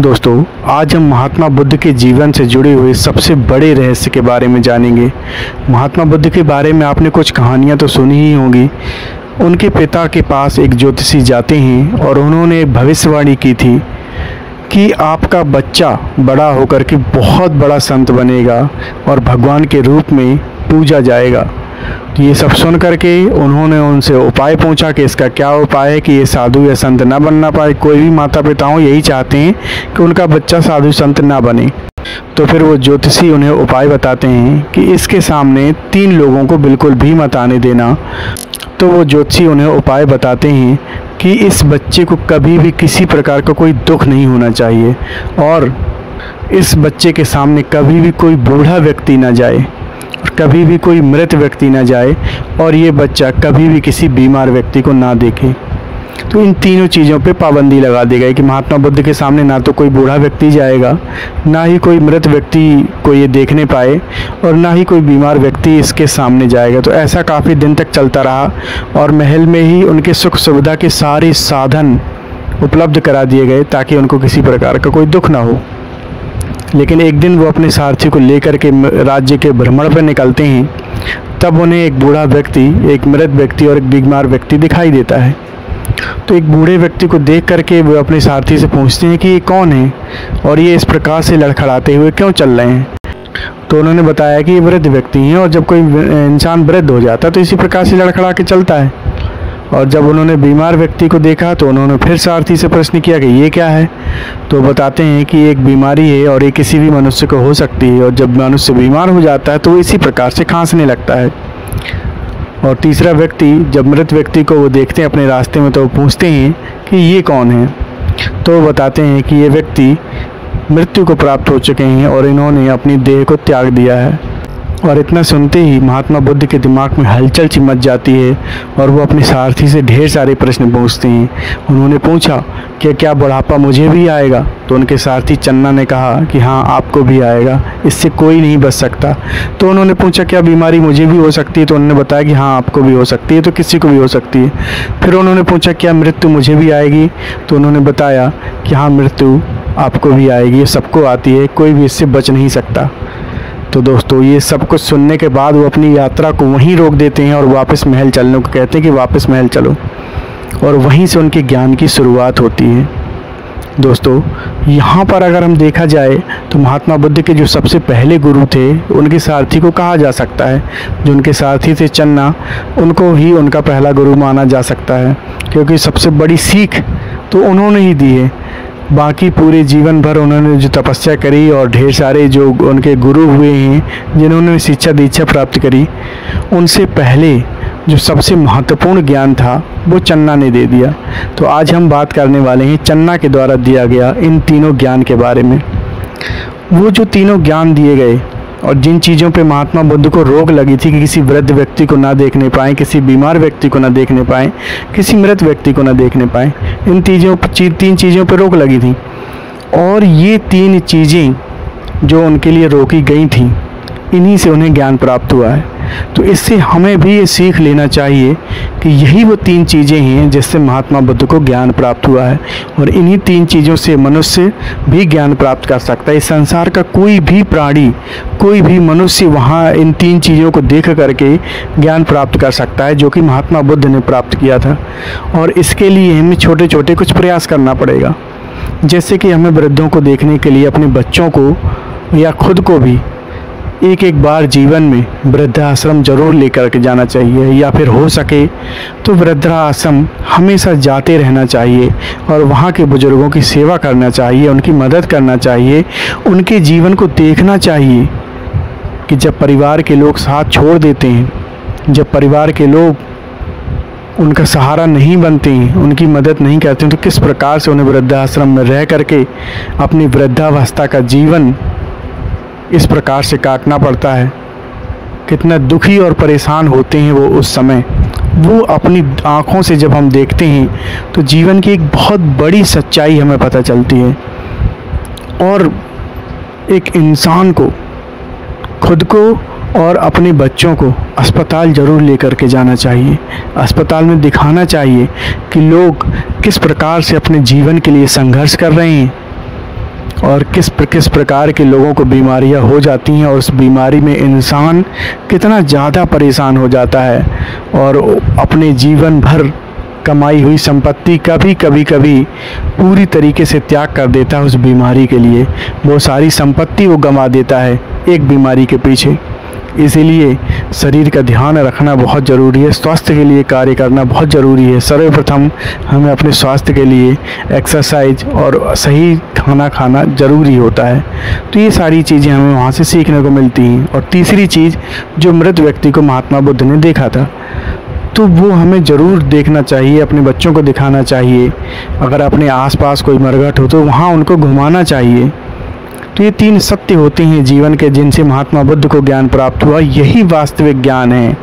दोस्तों, आज हम महात्मा बुद्ध के जीवन से जुड़े हुए सबसे बड़े रहस्य के बारे में जानेंगे। महात्मा बुद्ध के बारे में आपने कुछ कहानियाँ तो सुनी ही होंगी। उनके पिता के पास एक ज्योतिषी जाते हैं और उन्होंने एक भविष्यवाणी की थी कि आपका बच्चा बड़ा होकर के बहुत बड़ा संत बनेगा और भगवान के रूप में पूजा जाएगा। तो ये सब सुन करके उन्होंने उनसे उपाय पूछा कि इसका क्या उपाय है कि ये साधु या संत ना बनना पाए। कोई भी माता पिता हो यही चाहते हैं कि उनका बच्चा साधु संत ना बने। तो फिर वो ज्योतिषी उन्हें उपाय बताते हैं कि इसके सामने 3 लोगों को बिल्कुल भी मत आने देना। तो वो ज्योतिषी उन्हें उपाय बताते हैं कि इस बच्चे को कभी भी किसी प्रकार का कोई दुख नहीं होना चाहिए और इस बच्चे के सामने कभी भी कोई बूढ़ा व्यक्ति ना जाए और कभी भी कोई मृत व्यक्ति ना जाए और ये बच्चा कभी भी किसी बीमार व्यक्ति को ना देखे। तो इन तीनों चीज़ों पे पाबंदी लगा दी गई कि महात्मा बुद्ध के सामने ना तो कोई बूढ़ा व्यक्ति जाएगा, ना ही कोई मृत व्यक्ति को ये देखने पाए और ना ही कोई बीमार व्यक्ति इसके सामने जाएगा। तो ऐसा काफ़ी दिन तक चलता रहा और महल में ही उनके सुख सुविधा के सारे साधन उपलब्ध करा दिए गए ताकि उनको किसी प्रकार का कोई दुख ना हो। लेकिन एक दिन वो अपने सारथी को लेकर के राज्य के भ्रमण पर निकलते हैं। तब उन्हें एक बूढ़ा व्यक्ति, एक मृत व्यक्ति और एक बीमार व्यक्ति दिखाई देता है। तो एक बूढ़े व्यक्ति को देख करके वो अपने सारथी से पूछते हैं कि ये कौन है और ये इस प्रकार से लड़खड़ाते हुए क्यों चल रहे हैं। तो उन्होंने बताया कि ये वृद्ध व्यक्ति हैं और जब कोई इंसान वृद्ध हो जाता है तो इसी प्रकार से लड़खड़ा के चलता है। और जब उन्होंने बीमार व्यक्ति को देखा तो उन्होंने फिर सारथी से प्रश्न किया कि ये क्या है। तो बताते हैं कि एक बीमारी है और ये किसी भी मनुष्य को हो सकती है और जब मनुष्य बीमार हो जाता है तो इसी प्रकार से खांसने लगता है। और तीसरा व्यक्ति, जब मृत व्यक्ति को वो देखते हैं अपने रास्ते में तो वो पूछते हैं कि ये कौन है। तो वो बताते हैं कि ये व्यक्ति मृत्यु को प्राप्त हो चुके हैं और इन्होंने अपनी देह को त्याग दिया है। और इतना सुनते ही महात्मा बुद्ध के दिमाग में हलचल सी मच जाती है और वो अपने सारथी से ढेर सारे प्रश्न पूछते हैं। उन्होंने पूछा कि क्या बुढ़ापा मुझे भी आएगा। तो उनके सारथी चन्ना ने कहा कि हाँ, आपको भी आएगा, इससे कोई नहीं बच सकता। तो उन्होंने पूछा क्या बीमारी मुझे भी हो सकती है। तो उन्होंने बताया कि हाँ, आपको भी हो सकती है, तो किसी को भी हो सकती है। फिर उन्होंने पूछा क्या मृत्यु मुझे भी आएगी। तो उन्होंने बताया कि हाँ, मृत्यु आपको भी आएगी, ये सबको आती है, कोई भी इससे बच नहीं सकता। तो दोस्तों, ये सब कुछ सुनने के बाद वो अपनी यात्रा को वहीं रोक देते हैं और वापस महल चलने को कहते हैं कि वापस महल चलो। और वहीं से उनके ज्ञान की शुरुआत होती है। दोस्तों, यहाँ पर अगर हम देखा जाए तो महात्मा बुद्ध के जो सबसे पहले गुरु थे उनके सारथी को कहा जा सकता है। जो उनके सारथी थे चन्ना, उनको ही उनका पहला गुरु माना जा सकता है क्योंकि सबसे बड़ी सीख तो उन्होंने ही दी है। बाकी पूरे जीवन भर उन्होंने जो तपस्या करी और ढेर सारे जो उनके गुरु हुए हैं जिन्होंने शिक्षा दीक्षा प्राप्त करी, उनसे पहले जो सबसे महत्वपूर्ण ज्ञान था वो चन्ना ने दे दिया। तो आज हम बात करने वाले हैं चन्ना के द्वारा दिया गया इन तीनों ज्ञान के बारे में। वो जो तीनों ज्ञान दिए गए और जिन चीज़ों पे महात्मा बुद्ध को रोक लगी थी कि किसी वृद्ध व्यक्ति को ना देखने पाएँ, किसी बीमार व्यक्ति को ना देखने पाएँ, किसी मृत व्यक्ति को ना देखने पाएँ, इन तीन चीज़ों पर रोक लगी थी। और ये 3 चीज़ें जो उनके लिए रोकी गई थी, इन्हीं से उन्हें ज्ञान प्राप्त हुआ है। तो इससे हमें भी ये सीख लेना चाहिए कि यही वो 3 चीज़ें हैं जिससे महात्मा बुद्ध को ज्ञान प्राप्त हुआ है और इन्हीं 3 चीज़ों से मनुष्य भी ज्ञान प्राप्त कर सकता है। इस संसार का कोई भी प्राणी, कोई भी मनुष्य वहाँ इन 3 चीज़ों को देख करके ज्ञान प्राप्त कर सकता है जो कि महात्मा बुद्ध ने प्राप्त किया था। और इसके लिए हमें छोटे छोटे कुछ प्रयास करना पड़ेगा। जैसे कि हमें वृद्धों को देखने के लिए अपने बच्चों को या खुद को भी एक बार जीवन में वृद्धाश्रम जरूर लेकर के जाना चाहिए, या फिर हो सके तो वृद्धाश्रम हमेशा जाते रहना चाहिए और वहाँ के बुजुर्गों की सेवा करना चाहिए, उनकी मदद करना चाहिए, उनके जीवन को देखना चाहिए कि जब परिवार के लोग साथ छोड़ देते हैं, जब परिवार के लोग उनका सहारा नहीं बनते हैं, उनकी मदद नहीं करते हैं, तो किस प्रकार से उन्हें वृद्धाश्रम में रह करके अपनी वृद्धावस्था का जीवन इस प्रकार से काटना पड़ता है। कितना दुखी और परेशान होते हैं वो उस समय। वो अपनी आँखों से जब हम देखते हैं तो जीवन की एक बहुत बड़ी सच्चाई हमें पता चलती है। और एक इंसान को, खुद को और अपने बच्चों को अस्पताल ज़रूर लेकर के जाना चाहिए। अस्पताल में दिखाना चाहिए कि लोग किस प्रकार से अपने जीवन के लिए संघर्ष कर रहे हैं और किस प्रकार के लोगों को बीमारियां हो जाती हैं और उस बीमारी में इंसान कितना ज़्यादा परेशान हो जाता है और अपने जीवन भर कमाई हुई संपत्ति कभी पूरी तरीके से त्याग कर देता है उस बीमारी के लिए। वो सारी संपत्ति वो गंवा देता है एक बीमारी के पीछे। इसीलिए शरीर का ध्यान रखना बहुत ज़रूरी है, स्वास्थ्य के लिए कार्य करना बहुत ज़रूरी है। सर्वप्रथम हमें अपने स्वास्थ्य के लिए एक्सरसाइज और सही खाना खाना ज़रूरी होता है। तो ये सारी चीज़ें हमें वहाँ से सीखने को मिलती हैं। और तीसरी चीज़, जो मृत व्यक्ति को महात्मा बुद्ध ने देखा था, तो वो हमें ज़रूर देखना चाहिए, अपने बच्चों को दिखाना चाहिए। अगर अपने आसपास कोई मरघट हो तो वहाँ उनको घुमाना चाहिए। तो ये 3 सत्य होते हैं जीवन के, जिनसे महात्मा बुद्ध को ज्ञान प्राप्त हुआ। यही वास्तविक ज्ञान है।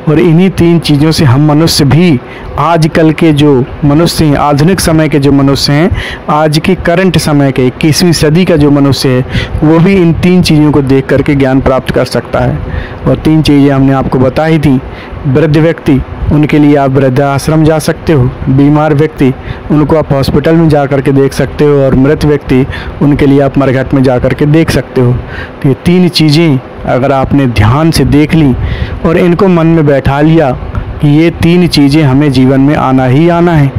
और इन्हीं 3 चीज़ों से हम मनुष्य भी, आजकल के जो मनुष्य हैं, आधुनिक समय के जो मनुष्य हैं, आज के करंट समय के 21वीं सदी का जो मनुष्य है, वो भी इन 3 चीज़ों को देख करके ज्ञान प्राप्त कर सकता है। और 3 चीज़ें हमने आपको बताई थी। वृद्ध व्यक्ति, उनके लिए आप वृद्धाश्रम जा सकते हो। बीमार व्यक्ति, उनको आप हॉस्पिटल में जा कर के देख सकते हो। और मृत व्यक्ति, उनके लिए आप मरघट में जा कर के देख सकते हो। तो ये 3 चीज़ें अगर आपने ध्यान से देख ली और इनको मन में बैठा लिया कि ये 3 चीज़ें हमें जीवन में आना ही आना है।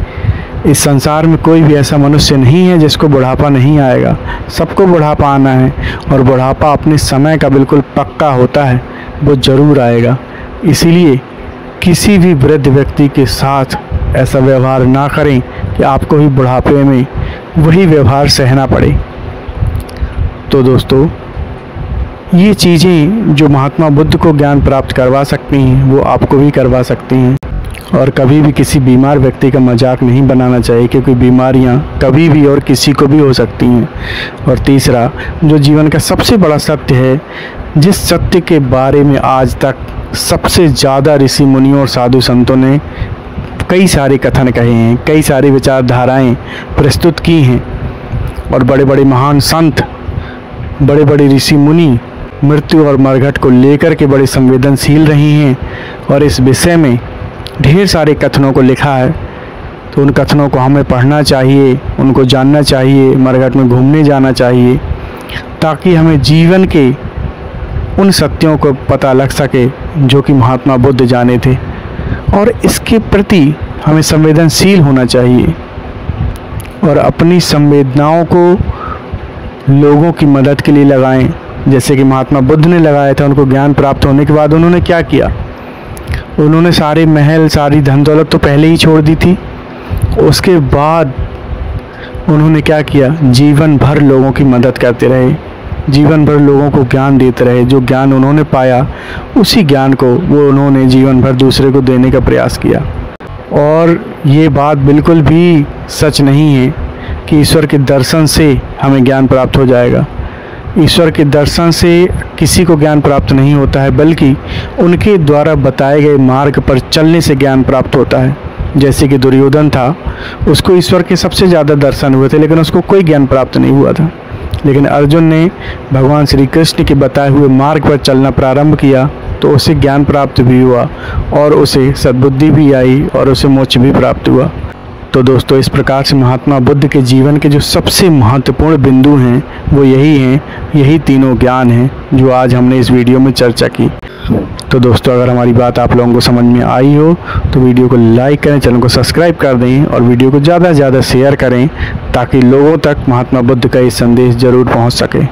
इस संसार में कोई भी ऐसा मनुष्य नहीं है जिसको बुढ़ापा नहीं आएगा। सबको बुढ़ापा आना है और बुढ़ापा अपने समय का बिल्कुल पक्का होता है, वो ज़रूर आएगा। इसीलिए किसी भी वृद्ध व्यक्ति के साथ ऐसा व्यवहार ना करें कि आपको ही बुढ़ापे में वही व्यवहार सहना पड़े। तो दोस्तों, ये चीज़ें जो महात्मा बुद्ध को ज्ञान प्राप्त करवा सकती हैं, वो आपको भी करवा सकती हैं। और कभी भी किसी बीमार व्यक्ति का मजाक नहीं बनाना चाहिए, क्योंकि बीमारियां कभी भी और किसी को भी हो सकती हैं। और तीसरा, जो जीवन का सबसे बड़ा सत्य है, जिस सत्य के बारे में आज तक सबसे ज़्यादा ऋषि मुनियों और साधु संतों ने कई सारे कथन कहे हैं, कई सारी विचारधाराएं प्रस्तुत की हैं, और बड़े बड़े महान संत, बड़े बड़े ऋषि मुनि मृत्यु और मरघट को लेकर के बड़े संवेदनशील रहे हैं और इस विषय में ढेर सारे कथनों को लिखा है। तो उन कथनों को हमें पढ़ना चाहिए, उनको जानना चाहिए, मरघट में घूमने जाना चाहिए, ताकि हमें जीवन के उन सत्यों को पता लग सके जो कि महात्मा बुद्ध जाने थे। और इसके प्रति हमें संवेदनशील होना चाहिए और अपनी संवेदनाओं को लोगों की मदद के लिए लगाएं, जैसे कि महात्मा बुद्ध ने लगाया था। उनको ज्ञान प्राप्त होने के बाद उन्होंने क्या किया? उन्होंने सारे महल, सारी धन दौलत तो पहले ही छोड़ दी थी। उसके बाद उन्होंने क्या किया? जीवन भर लोगों की मदद करते रहे, जीवन भर लोगों को ज्ञान देते रहे। जो ज्ञान उन्होंने पाया, उसी ज्ञान को वो उन्होंने जीवन भर दूसरे को देने का प्रयास किया। और ये बात बिल्कुल भी सच नहीं है कि ईश्वर के दर्शन से हमें ज्ञान प्राप्त हो जाएगा। ईश्वर के दर्शन से किसी को ज्ञान प्राप्त नहीं होता है, बल्कि उनके द्वारा बताए गए मार्ग पर चलने से ज्ञान प्राप्त होता है। जैसे कि दुर्योधन था, उसको ईश्वर के सबसे ज़्यादा दर्शन हुए थे, लेकिन उसको कोई ज्ञान प्राप्त नहीं हुआ था। लेकिन अर्जुन ने भगवान श्री कृष्ण के बताए हुए मार्ग पर चलना प्रारंभ किया, तो उसे ज्ञान प्राप्त भी हुआ और उसे सद्बुद्धि भी आई और उसे मोक्ष भी प्राप्त हुआ। तो दोस्तों, इस प्रकार से महात्मा बुद्ध के जीवन के जो सबसे महत्वपूर्ण बिंदु हैं, वो यही हैं, यही तीनों ज्ञान हैं जो आज हमने इस वीडियो में चर्चा की। तो दोस्तों, अगर हमारी बात आप लोगों को समझ में आई हो तो वीडियो को लाइक करें, चैनल को सब्सक्राइब कर दें और वीडियो को ज़्यादा से ज़्यादा शेयर करें, ताकि लोगों तक महात्मा बुद्ध का ये संदेश ज़रूर पहुंच सके।